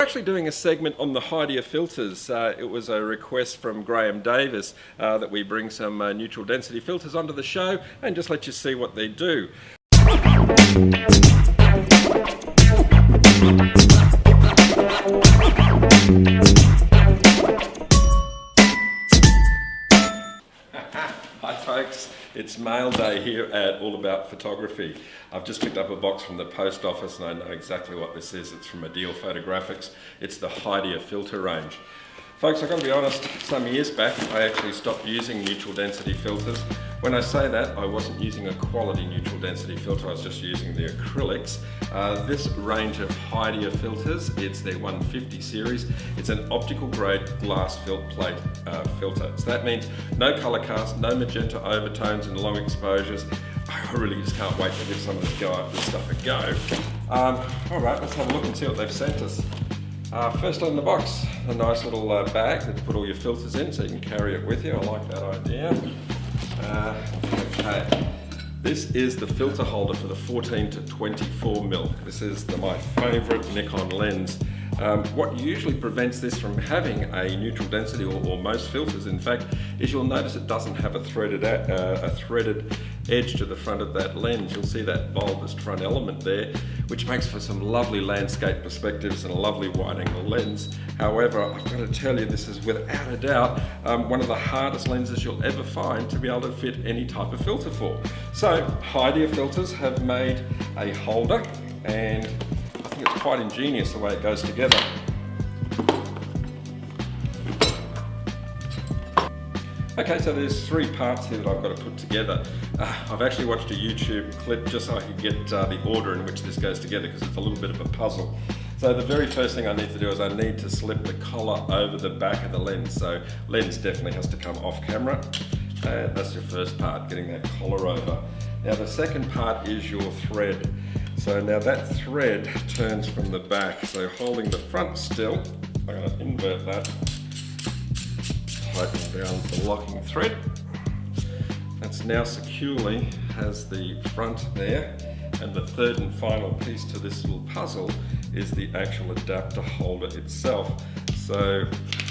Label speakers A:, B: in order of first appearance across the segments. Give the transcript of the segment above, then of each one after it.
A: Actually doing a segment on the Haida filters. It was a request from Graham Davis that we bring some neutral density filters onto the show and just let you see what they do. Hi folks, it's mail day here at All About Photography. I've just picked up a box from the post office and I know exactly what this is. It's from Ideal Photographics. It's the Haida filter range. Folks, I've got to be honest, some years back I actually stopped using neutral density filters. When I say that, I wasn't using a quality neutral density filter, I was just using the acrylics. This range of Haida filters, it's their 150 series. It's an optical grade glass plate filter. So that means no color cast, no magenta overtones and long exposures. I really just can't wait to give some of this stuff a go. All right, let's have a look and see what they've sent us. First on the box, a nice little bag that you put all your filters in so you can carry it with you. I like that idea. Okay, this is the filter holder for the 14 to 24mm. This is my favourite Nikon lens. What usually prevents this from having a neutral density, or most filters in fact, is you'll notice it doesn't have a threaded edge to the front of that lens. You'll see that bulbous front element there, which makes for some lovely landscape perspectives and a lovely wide angle lens. However, I've got to tell you, this is without a doubt one of the hardest lenses you'll ever find to be able to fit any type of filter for. So Haida filters have made a holder, and I think it's quite ingenious the way it goes together. Okay, so there's three parts here that I've got to put together. I've actually watched a YouTube clip just so I could get the order in which this goes together, because it's a little bit of a puzzle. So the very first thing I need to do is I need to slip the collar over the back of the lens. So lens definitely has to come off camera. That's your first part, getting that collar over. Now the second part is your thread. So now that thread turns from the back. So holding the front still, I'm going to invert that. Tighten down the locking thread. That's now securely has the front there, and the third and final piece to this little puzzle is the actual adapter holder itself. So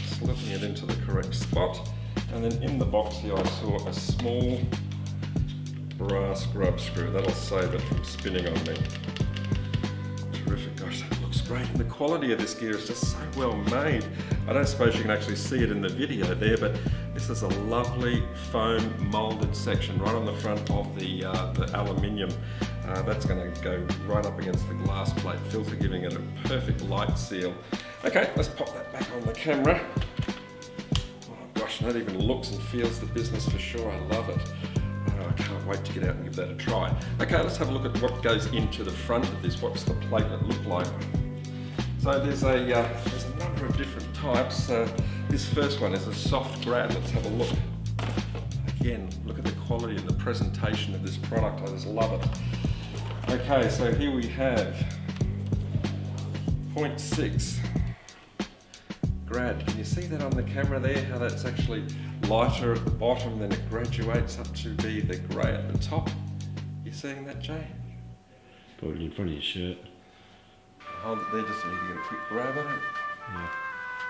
A: slipping it into the correct spot, and then in the box here I saw a small brass grub screw. That'll save it from spinning on me. Terrific, gosh, that looks great, and the quality of this gear is just so well made. I don't suppose you can actually see it in the video there, but this is a lovely foam moulded section right on the front of the aluminium. That's going to go right up against the glass plate filter, giving it a perfect light seal. Okay, let's pop that back on the camera. Oh gosh, that even looks and feels the business for sure. I love it. I can't wait to get out and give that a try. Okay, let's have a look at what goes into the front of this. What's the platelet look like? So there's a number of different types. This first one is a soft grad. Let's have a look. Again, look at the quality and the presentation of this product. I just love it. Okay, so here we have 0.6 grad. Can you see that on the camera there, how that's actually lighter at the bottom, then it graduates up to be the grey at the top? You seeing that, Jay?
B: Put it in front of your shirt.
A: Hold it there just so you can get a quick grab at it.
B: Yeah.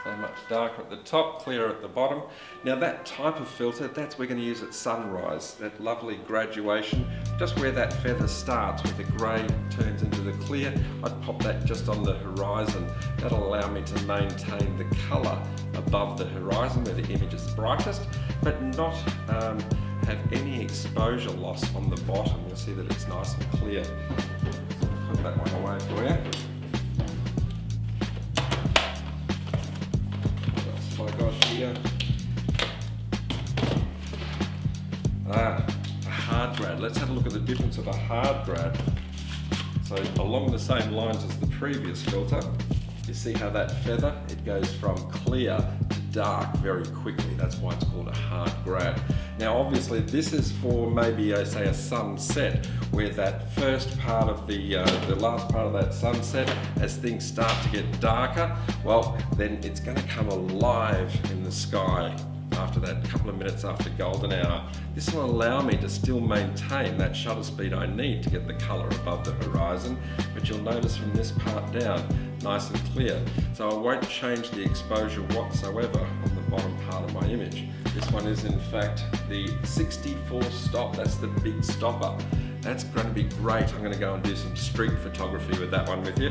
A: So much darker at the top, clearer at the bottom. Now that type of filter, that's we're going to use at sunrise. That lovely graduation, just where that feather starts, where the grey turns into the clear. I'd pop that just on the horizon. That'll allow me to maintain the colour above the horizon where the image is brightest, but not have any exposure loss on the bottom. You'll see that it's nice and clear. So I'll put that one away for you. Here. A hard grad. Let's have a look at the difference of a hard grad. So along the same lines as the previous filter, you see how that feather, it goes from clear to dark very quickly. That's why it's called a hard grad. Now obviously this is for maybe say a sunset, where that first part of the last part of that sunset, as things start to get darker, well then it's going to come alive in the sky after that, a couple of minutes after golden hour. This will allow me to still maintain that shutter speed I need to get the colour above the horizon, but you'll notice from this part down, nice and clear. So I won't change the exposure whatsoever on the bottom part of my image. This one is in fact the 64 stop, that's the big stopper. That's going to be great. I'm going to go and do some street photography with that one with you,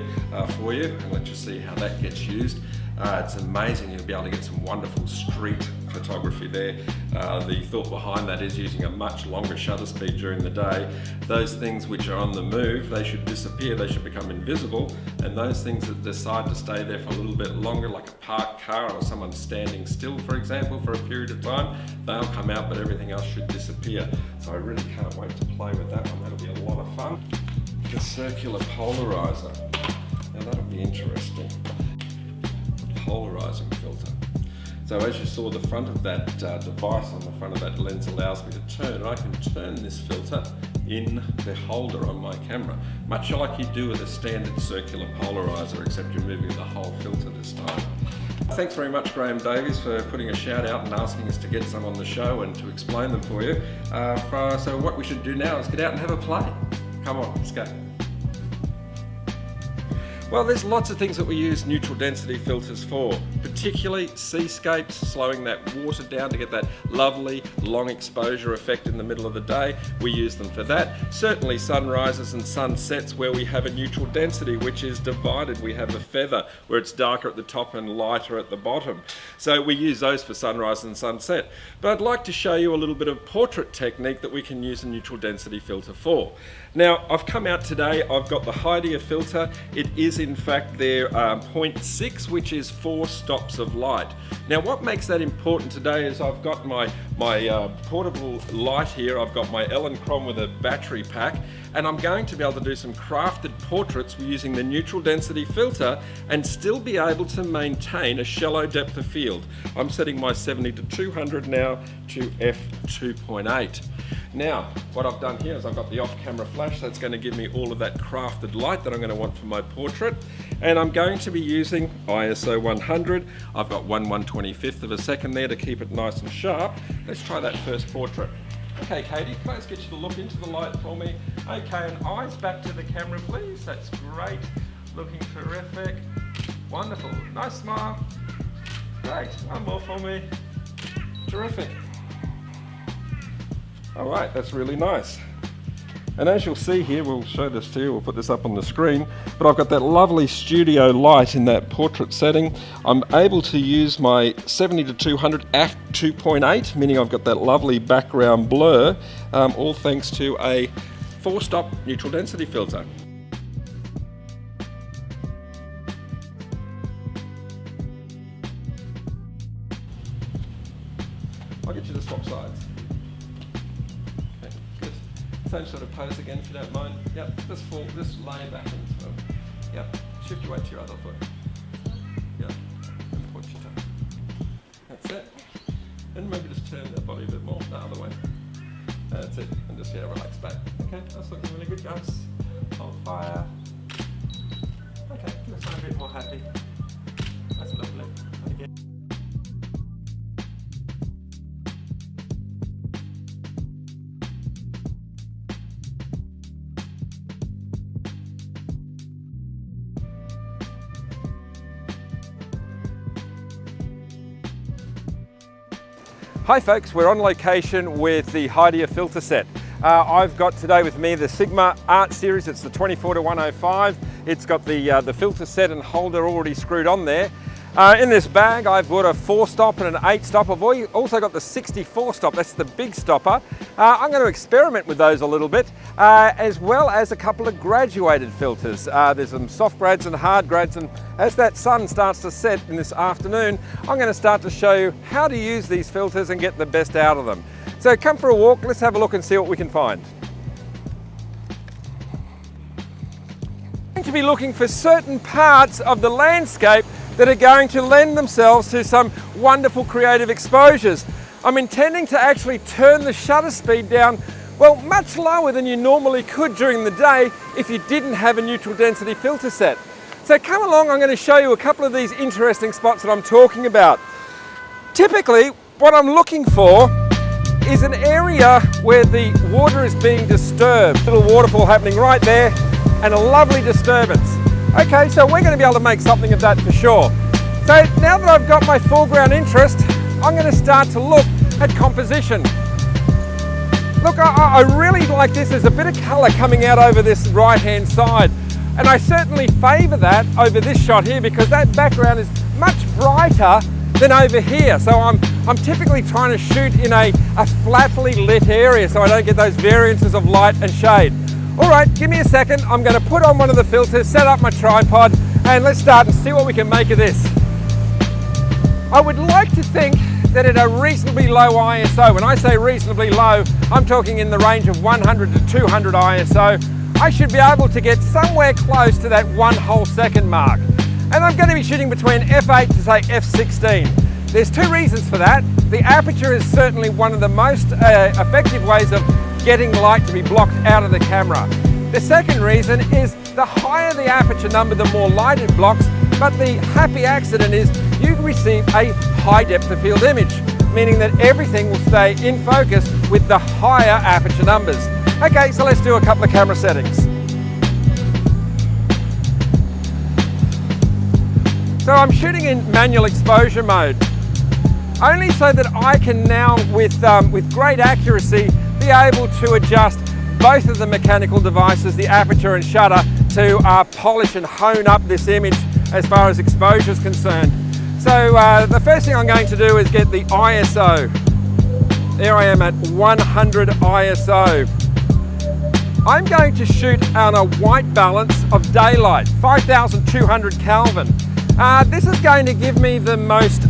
A: for you, and let you see how that gets used. It's amazing, you'll be able to get some wonderful street photography there. The thought behind that is using a much longer shutter speed during the day. Those things which are on the move, they should disappear, they should become invisible, and those things that decide to stay there for a little bit longer, like a parked car or someone standing still, for example, for a period of time, they'll come out, but everything else should disappear. So I really can't wait to play with that one. That'll be a lot of fun. The circular polarizer. Now that'll be interesting. Polarizing filter. So as you saw, the front of that device on the front of that lens allows me to turn, and I can turn this filter in the holder on my camera, much like you do with a standard circular polarizer, except you're moving the whole filter this time. Thanks very much, Graham Davies, for putting a shout out and asking us to get some on the show and to explain them for you. So what we should do now is get out and have a play. Come on, let's go. Well, there's lots of things that we use neutral density filters for, particularly seascapes, slowing that water down to get that lovely long exposure effect in the middle of the day. We use them for that. Certainly sunrises and sunsets where we have a neutral density, which is divided. We have a feather where it's darker at the top and lighter at the bottom. So we use those for sunrise and sunset. But I'd like to show you a little bit of portrait technique that we can use a neutral density filter for. Now, I've come out today, I've got the Haida filter. It is in fact their 0.6, which is 4 stops of light. Now, what makes that important today is I've got my portable light here. I've got my Elenchrom with a battery pack, and I'm going to be able to do some crafted portraits using the neutral density filter and still be able to maintain a shallow depth of field. I'm setting my 70 to 200 now to f2.8. Now, what I've done here is I've got the off-camera flash that's going to give me all of that crafted light that I'm going to want for my portrait, and I'm going to be using ISO 100. I've got 1/125th of a second there to keep it nice and sharp. Let's try that first portrait. Okay, Katie, can I just get you to look into the light for me? Okay, and eyes back to the camera, please. That's great. Looking terrific. Wonderful. Nice smile. Great. One more for me. Terrific. All right, that's really nice. And as you'll see here, we'll show this to you, we'll put this up on the screen, but I've got that lovely studio light in that portrait setting. I'm able to use my 70 to 200 f2.8, meaning I've got that lovely background blur, all thanks to a 4-stop neutral density filter. I'll get you to swap sides. Same sort of pose again, if you don't mind. Yep, just lay back into it. Yep, shift your weight to your other foot. Yep, and point your toe. That's it. And maybe just turn the body a bit more the other way. That's it, and just relax back. Okay, that's looking really good, guys. Hold fire. Okay, let's sound a bit more happy. That's lovely. And again. Hi folks, we're on location with the Haida filter set. I've got today with me the Sigma Art Series. It's the 24 to 105. It's got the filter set and holder already screwed on there. In this bag I've got a 4-stop and an 8-stop. I've also got the 64 stop, that's the big stopper. I'm going to experiment with those a little bit, as well as a couple of graduated filters. There's some soft grads and hard grads, and as that sun starts to set in this afternoon, I'm going to start to show you how to use these filters and get the best out of them. So come for a walk, let's have a look and see what we can find. I'm going to be looking for certain parts of the landscape that are going to lend themselves to some wonderful creative exposures. I'm intending to actually turn the shutter speed down, well, much lower than you normally could during the day if you didn't have a neutral density filter set. So come along, I'm going to show you a couple of these interesting spots that I'm talking about. Typically,
C: What I'm looking for is an area where the water is being disturbed. Little waterfall happening right there and a lovely disturbance. Okay, so we're going to be able to make something of that for sure. So now that I've got my foreground interest, I'm going to start to look at composition. Look, I really like this. There's a bit of colour coming out over this right-hand side. And I certainly favour that over this shot here because that background is much brighter than over here. So I'm typically trying to shoot in a flatly lit area so I don't get those variances of light and shade. All right, give me a second. I'm going to put on one of the filters, set up my tripod, and let's start and see what we can make of this. I would like to think that at a reasonably low ISO, when I say reasonably low, I'm talking in the range of 100 to 200 ISO, I should be able to get somewhere close to that 1 whole second mark. And I'm going to be shooting between f8 to say f16. There's two reasons for that. The aperture is certainly one of the most effective ways of getting light to be blocked out of the camera. The second reason is the higher the aperture number, the more light it blocks, but the happy accident is you receive a high depth of field image, meaning that everything will stay in focus with the higher aperture numbers. Okay, so let's do a couple of camera settings. So I'm shooting in manual exposure mode, only so that I can now, with great accuracy, be able to adjust both of the mechanical devices, the aperture and shutter, to polish and hone up this image as far as exposure is concerned. So the first thing I'm going to do is get the ISO. There I am at 100 ISO. I'm going to shoot on a white balance of daylight, 5200 Kelvin. This is going to give me the most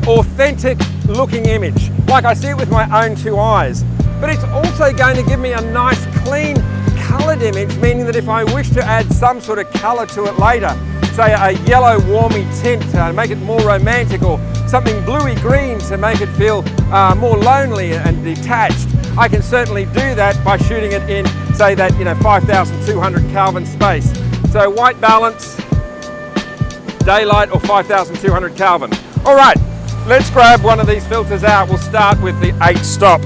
C: authentic looking image, like I see it with my own two eyes. But it's also going to give me a nice clean coloured image, meaning that if I wish to add some sort of colour to it later, say a yellow warmy tint to make it more romantic, or something bluey green to make it feel more lonely and detached, I can certainly do that by shooting it in, say, that 5200 Kelvin space. So white balance, daylight, or 5200 Kelvin. All right, let's grab one of these filters out. We'll start with the 8-stop.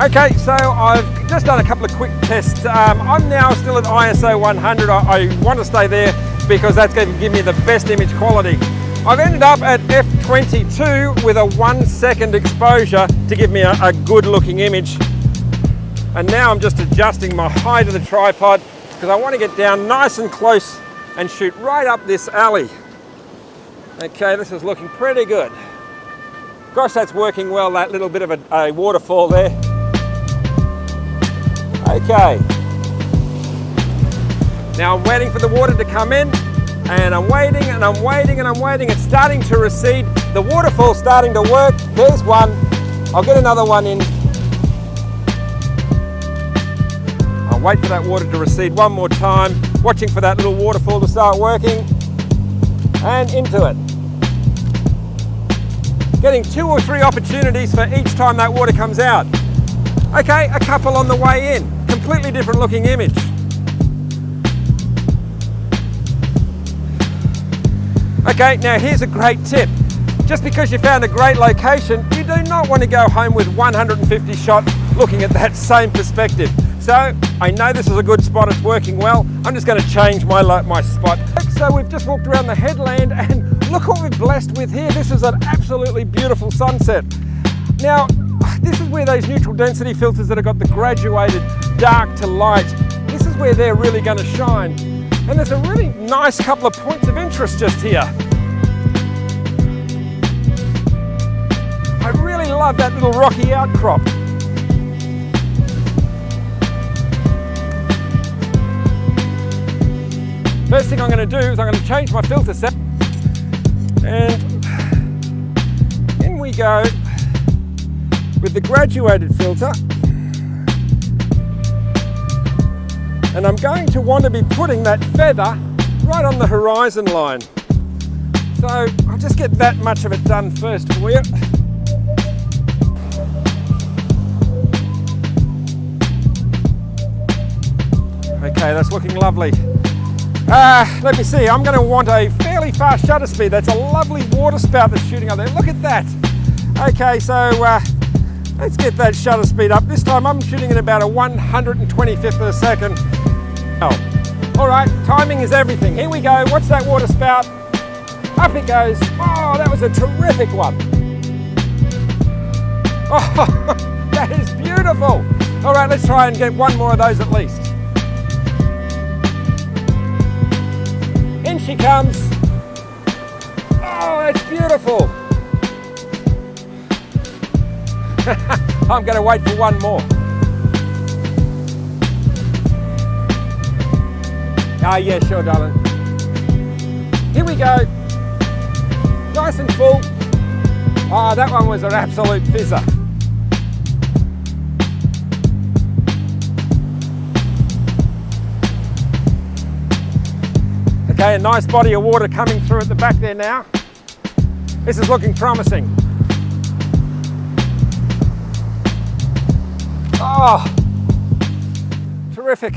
C: Okay, so I've just done a couple of quick tests. I'm now still at ISO 100. I want to stay there because that's going to give me the best image quality. I've ended up at f22 with a 1 second exposure to give me a good looking image. And now I'm just adjusting my height of the tripod because I want to get down nice and close and shoot right up this alley. Okay, this is looking pretty good. Gosh, that's working well, that little bit of a waterfall there. Okay. Now I'm waiting for the water to come in, and I'm waiting and I'm waiting and I'm waiting. It's starting to recede. The waterfall's starting to work. There's one. I'll get another one in. I'll wait for that water to recede one more time, watching for that little waterfall to start working, and into it. Getting 2 or 3 opportunities for each time that water comes out. Okay, a couple on the way in. Completely different looking image. Okay, now here's a great tip. Just because you found a great location, you do not want to go home with 150 shots looking at that same perspective. So I know this is a good spot, it's working well. I'm just going to change my spot. So we've just walked around the headland and look what we're blessed with here. This is an absolutely beautiful sunset. Now, this is where those neutral density filters that have got the graduated dark to light, this is where they're really going to shine. And there's a really nice couple of points of interest just here. I really love that little rocky outcrop. First thing I'm going to do is I'm going to change my filter set, and in we go with the graduated filter, and I'm going to want to be putting that feather right on the horizon line. So I'll just get that much of it done first for you. Okay, that's looking lovely. Let me see, I'm going to want a fairly fast shutter speed. That's a lovely water spout that's shooting up there. Look at that. Okay, so let's get that shutter speed up. This time I'm shooting at about a 125th of a second. Oh. All right, timing is everything. Here we go. What's that water spout? Up it goes. Oh, that was a terrific one. Oh, that is beautiful. All right, let's try and get one more of those at least. In she comes. Oh, that's beautiful. I'm going to wait for one more. Ah, yeah, sure, darling. Here we go. Nice and full. Oh, that one was an absolute fizzer. Okay, a nice body of water coming through at the back there now. This is looking promising. Oh, terrific.